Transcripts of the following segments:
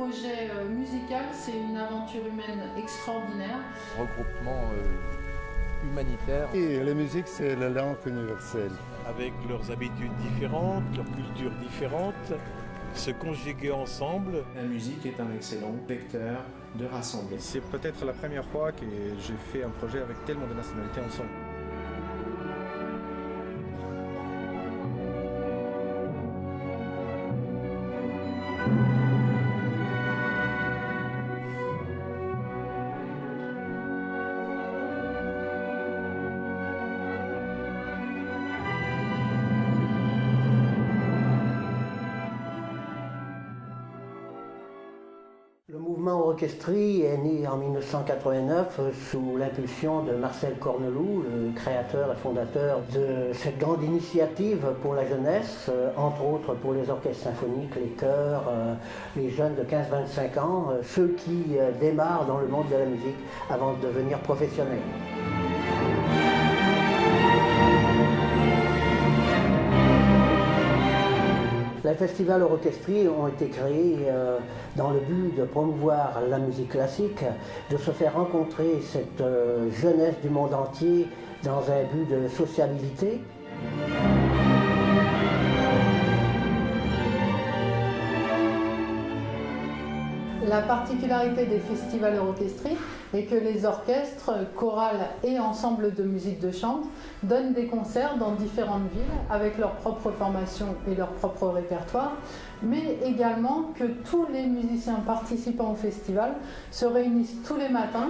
projet musical, c'est une aventure humaine extraordinaire. Regroupement humanitaire. Et la musique, c'est la langue universelle. Avec leurs habitudes différentes, leurs cultures différentes, se conjuguer ensemble. La musique est un excellent vecteur de rassemblement. C'est peut-être la première fois que j'ai fait un projet avec tellement de nationalités ensemble. Le mouvement Orchestri est né en 1989 sous l'impulsion de Marcel Corneloup, le créateur et fondateur de cette grande initiative pour la jeunesse, entre autres pour les orchestres symphoniques, les chœurs, les jeunes de 15-25 ans, ceux qui démarrent dans le monde de la musique avant de devenir professionnels. Les festivals orchestriers ont été créés dans le but de promouvoir la musique classique, de se faire rencontrer cette jeunesse du monde entier dans un but de sociabilité. La particularité des festivals orchestrés est que les orchestres, chorales et ensembles de musique de chambre donnent des concerts dans différentes villes avec leur propre formation et leur propre répertoire, mais également que tous les musiciens participants au festival se réunissent tous les matins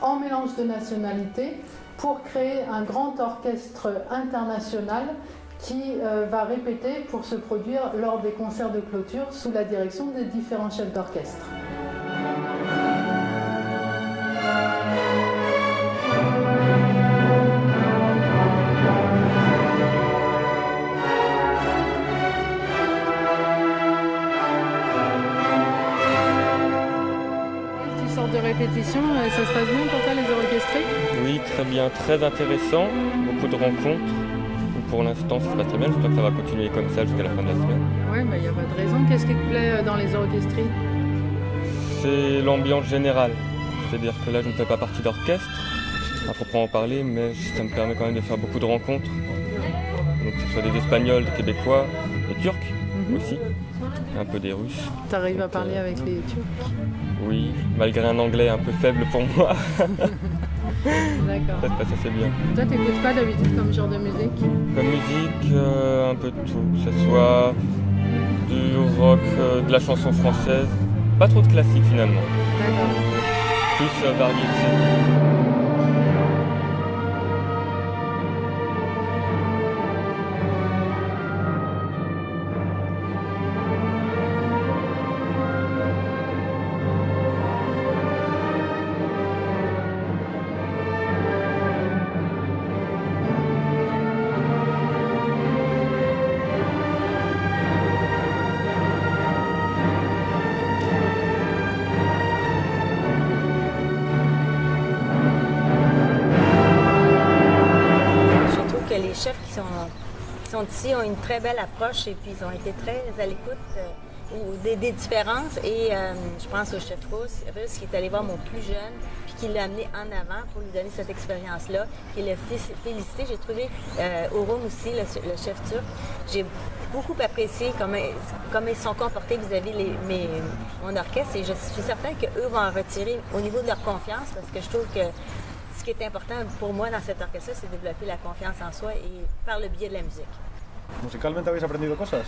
en mélange de nationalités pour créer un grand orchestre international qui va répéter pour se produire lors des concerts de clôture sous la direction des différents chefs d'orchestre. Tu sors de répétition, ça se passe bien pour toi les orchestrés? Oui, très bien, très intéressant, beaucoup de rencontres. Pour l'instant, ça se passe très bien, j'espère que ça va continuer comme ça jusqu'à la fin de la semaine. Ouais, il n'y a pas de raison. Qu'est-ce qui te plaît dans les orchestrés? C'est l'ambiance générale, c'est-à-dire que là, je ne fais pas partie d'orchestre, à proprement parler, mais ça me permet quand même de faire beaucoup de rencontres. Donc, que ce soit des Espagnols, des Québécois, des Turcs aussi, un peu des Russes. Tu arrives à parler avec les Turcs? Oui, malgré un anglais un peu faible pour moi. D'accord. Ça se passe assez bien. Toi, t'écoutes quoi d'habitude comme genre de musique? Comme musique, un peu de tout, que ce soit du rock, de la chanson française, pas trop de classique finalement. D'accord. Plus variété. Les chefs qui sont ici ont une très belle approche et puis ils ont été très à l'écoute des différences. Et je pense au chef russe qui est allé voir mon plus jeune puis qui l'a amené en avant pour lui donner cette expérience-là, qui l'a félicité. J'ai trouvé Orum aussi, le chef turc. J'ai beaucoup apprécié comment ils se sont comportés vis-à-vis mon orchestre et je suis certaine qu'eux vont en retirer au niveau de leur confiance parce que je trouve que ce qui est important pour moi dans cet orchestre, c'est de développer la confiance en soi et par le biais de la musique. ¿Musicalmente habéis aprendido cosas?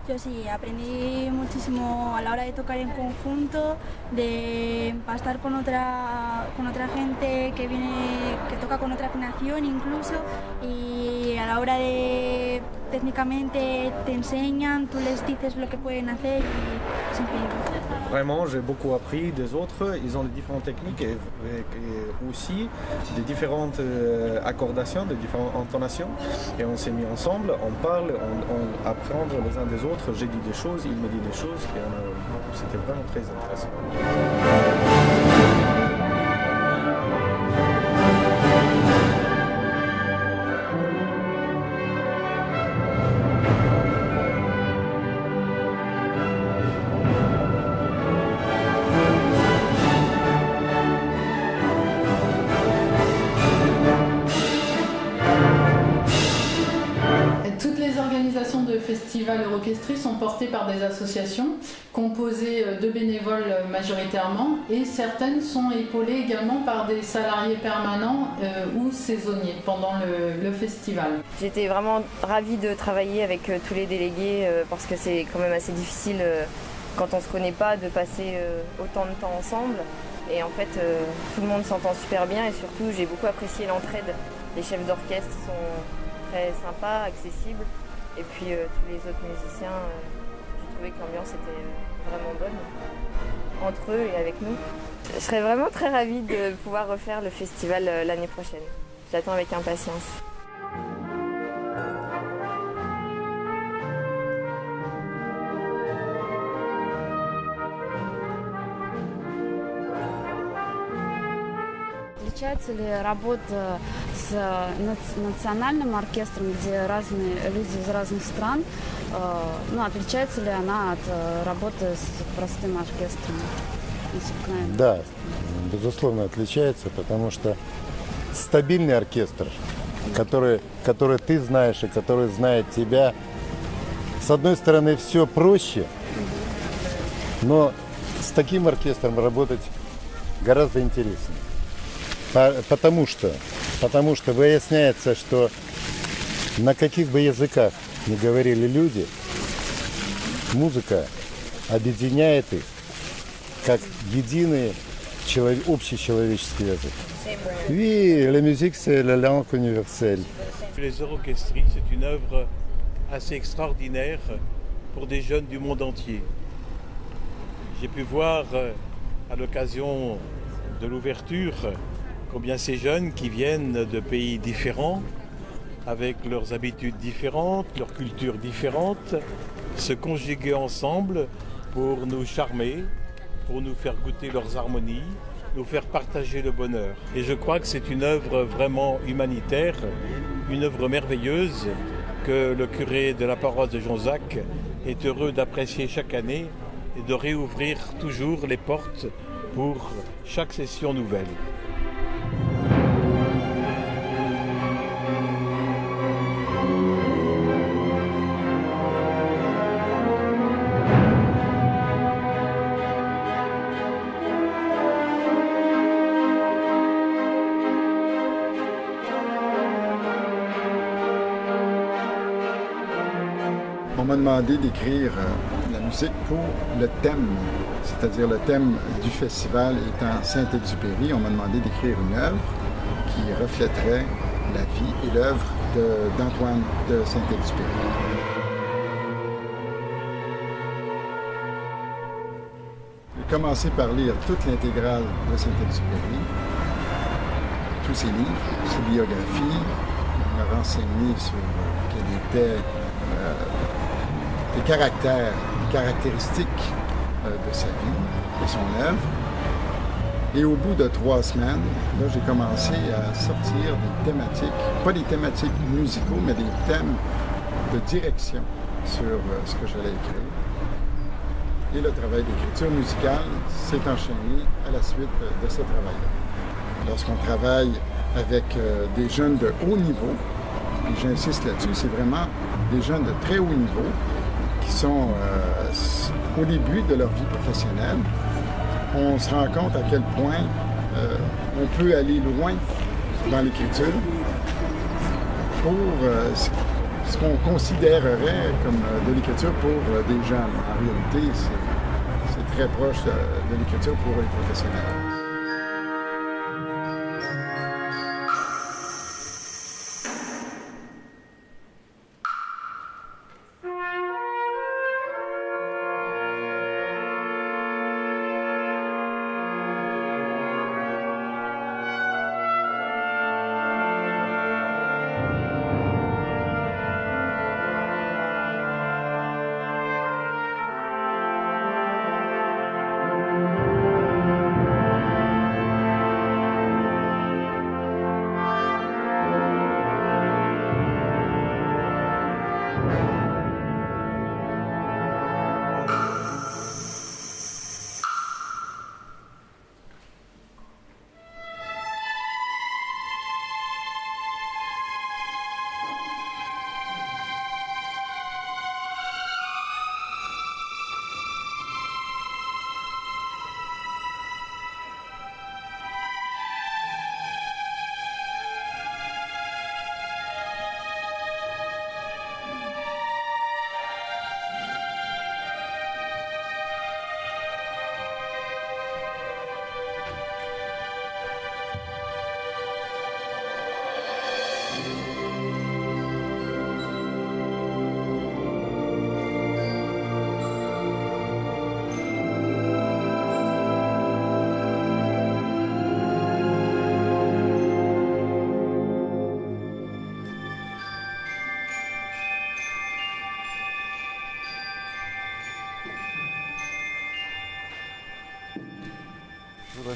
Yo sí, aprendí muchísimo a la hora de tocar en conjunto, de estar con otra gente que toca con otra afinación incluso, y a la hora de técnicamente te enseñan, tú les dices lo que pueden hacer y es increíble. Vraiment, j'ai beaucoup appris des autres. Ils ont des différentes techniques et aussi des différentes accordations, des différentes intonations. Et on s'est mis ensemble, on parle, on apprend les uns des autres. J'ai dit des choses, il me dit des choses. C'était vraiment très intéressant. orchestries sont portées par des associations composées de bénévoles majoritairement et certaines sont épaulées également par des salariés permanents ou saisonniers pendant le festival. J'étais vraiment ravie de travailler avec tous les délégués parce que c'est quand même assez difficile quand on ne se connaît pas de passer autant de temps ensemble. Et en fait, tout le monde s'entend super bien et surtout, j'ai beaucoup apprécié l'entraide. Les chefs d'orchestre sont très sympas, accessibles. Et puis tous les autres musiciens, j'ai trouvé que l'ambiance était vraiment bonne entre eux et avec nous. Je serais vraiment très ravie de pouvoir refaire le festival l'année prochaine. J'attends avec impatience. Отличается ли работа с национальным оркестром, где разные люди из разных стран, отличается ли она от работы с простым оркестром? Да, безусловно отличается, потому что стабильный оркестр, который ты знаешь и который знает тебя, с одной стороны все проще, но с таким оркестром работать гораздо интереснее. Потому что выясняется, что на каких бы языках ни говорили люди, музыка объединяет их как единый общечеловеческий язык. Oui, la musique c'est la langue universelle. Les orchestries, c'est une œuvre assez extraordinaire pour des jeunes du monde entier. J'ai pu voir à l'occasion de l'ouverture combien ces jeunes qui viennent de pays différents, avec leurs habitudes différentes, leurs cultures différentes, se conjuguer ensemble pour nous charmer, pour nous faire goûter leurs harmonies, nous faire partager le bonheur. Et je crois que c'est une œuvre vraiment humanitaire, une œuvre merveilleuse que le curé de la paroisse de Jonzac est heureux d'apprécier chaque année et de réouvrir toujours les portes pour chaque session nouvelle. On m'a demandé d'écrire la musique pour le thème, c'est-à-dire le thème du festival étant Saint-Exupéry. On m'a demandé d'écrire une œuvre qui reflèterait la vie et l'œuvre d'Antoine de Saint-Exupéry. J'ai commencé par lire toute l'intégrale de Saint-Exupéry, tous ses livres, ses biographies, me renseigner sur quels étaient les caractéristiques de sa vie, de son œuvre. Et au bout de 3 semaines, là, j'ai commencé à sortir des thématiques, pas des thématiques musicaux, mais des thèmes de direction sur ce que j'allais écrire. Et le travail d'écriture musicale s'est enchaîné à la suite de ce travail-là. Lorsqu'on travaille avec des jeunes de haut niveau, et j'insiste là-dessus, c'est vraiment des jeunes de très haut niveau qui sont au début de leur vie professionnelle. On se rend compte à quel point on peut aller loin dans l'écriture pour ce qu'on considérerait comme de l'écriture pour des jeunes. En réalité, c'est très proche de l'écriture pour les professionnels.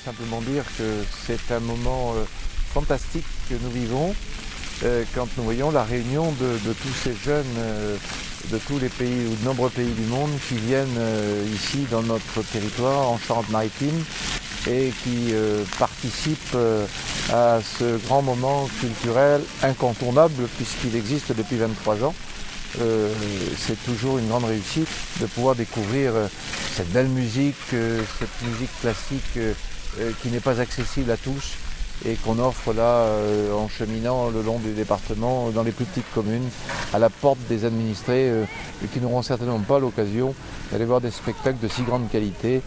simplement dire que c'est un moment fantastique que nous vivons quand nous voyons la réunion de tous ces jeunes de tous les pays ou de nombreux pays du monde qui viennent ici dans notre territoire en Charente-Maritime et qui participent à ce grand moment culturel incontournable puisqu'il existe depuis 23 ans. C'est toujours une grande réussite de pouvoir découvrir cette belle musique, cette musique classique qui n'est pas accessible à tous et qu'on offre là en cheminant le long du département dans les plus petites communes à la porte des administrés qui n'auront certainement pas l'occasion d'aller voir des spectacles de si grande qualité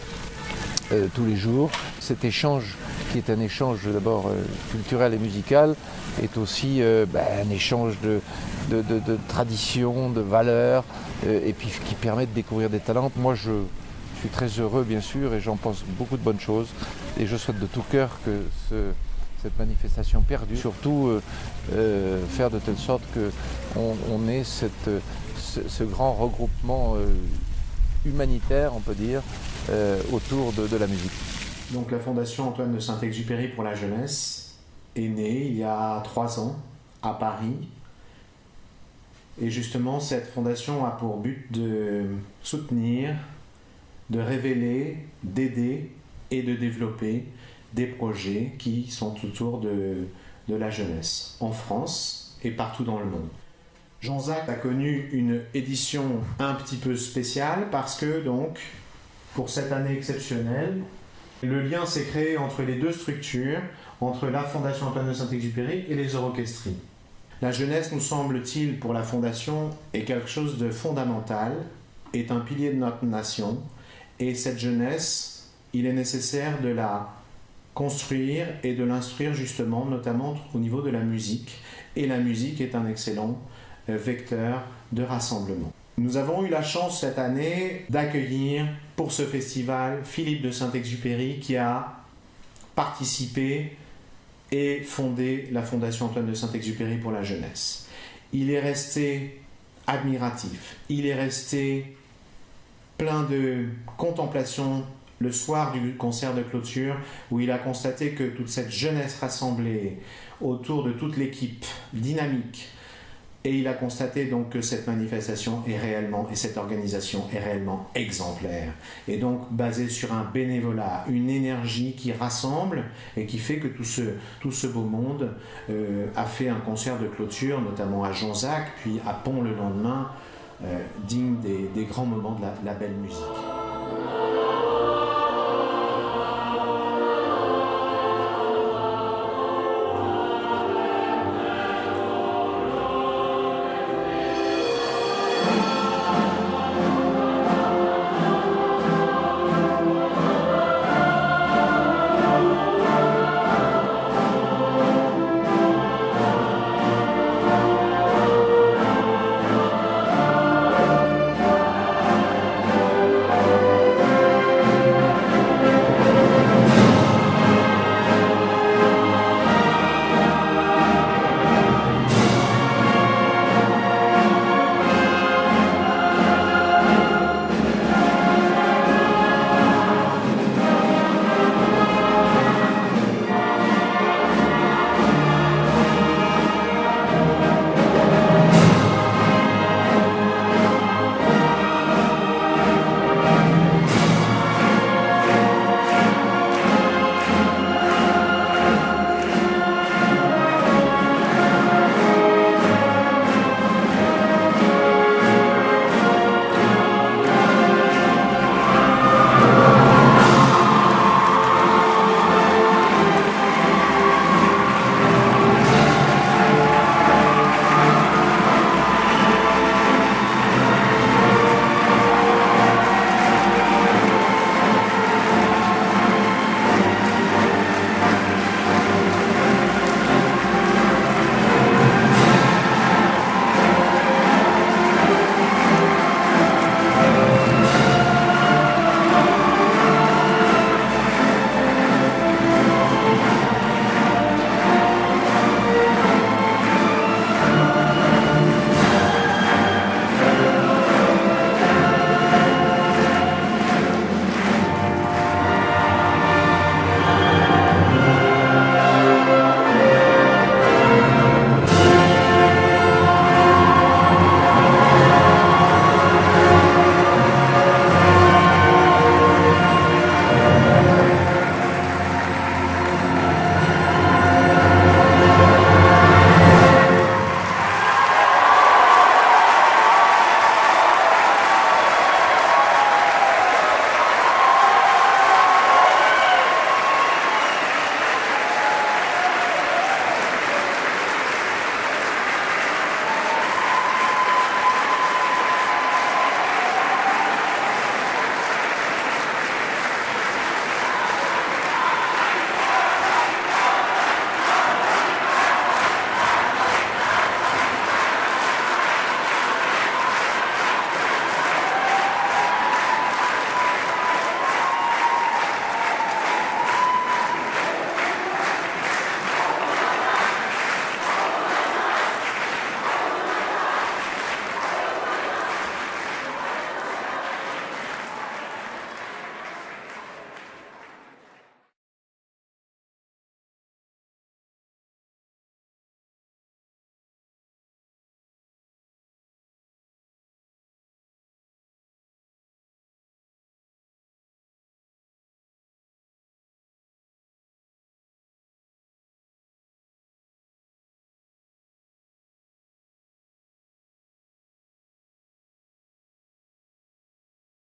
tous les jours. Cet échange qui est un échange d'abord culturel et musical est aussi un échange de traditions, de valeurs et puis qui permet de découvrir des talents. Moi je suis très heureux bien sûr et j'en pense beaucoup de bonnes choses et je souhaite de tout cœur que cette manifestation perdure, surtout faire de telle sorte qu'on ait ce grand regroupement humanitaire, on peut dire, autour de la musique. Donc la Fondation Antoine de Saint-Exupéry pour la jeunesse est née il y a 3 ans à Paris. Et justement, cette fondation a pour but de soutenir, de révéler, d'aider et de développer des projets qui sont autour de la jeunesse, en France et partout dans le monde. Jean-Jacques a connu une édition un petit peu spéciale parce que, donc, pour cette année exceptionnelle, le lien s'est créé entre les deux structures, entre la Fondation Antoine de Saint-Exupéry et les orchestries. La jeunesse, nous semble-t-il, pour la Fondation, est quelque chose de fondamental, est un pilier de notre nation, et cette jeunesse, il est nécessaire de la construire et de l'instruire justement, notamment au niveau de la musique. Et la musique est un excellent vecteur de rassemblement. Nous avons eu la chance cette année d'accueillir pour ce festival Philippe de Saint-Exupéry qui a participé et fondé la Fondation Antoine de Saint-Exupéry pour la jeunesse. Il est resté admiratif, il est resté plein de contemplation le soir du concert de clôture où il a constaté que toute cette jeunesse rassemblée autour de toute l'équipe dynamique, et il a constaté donc que cette manifestation est réellement, et cette organisation est réellement exemplaire, et donc basée sur un bénévolat, une énergie qui rassemble et qui fait que tout ce beau monde a fait un concert de clôture, notamment à Jonzac, puis à Pont le lendemain, digne des grands moments de la belle musique.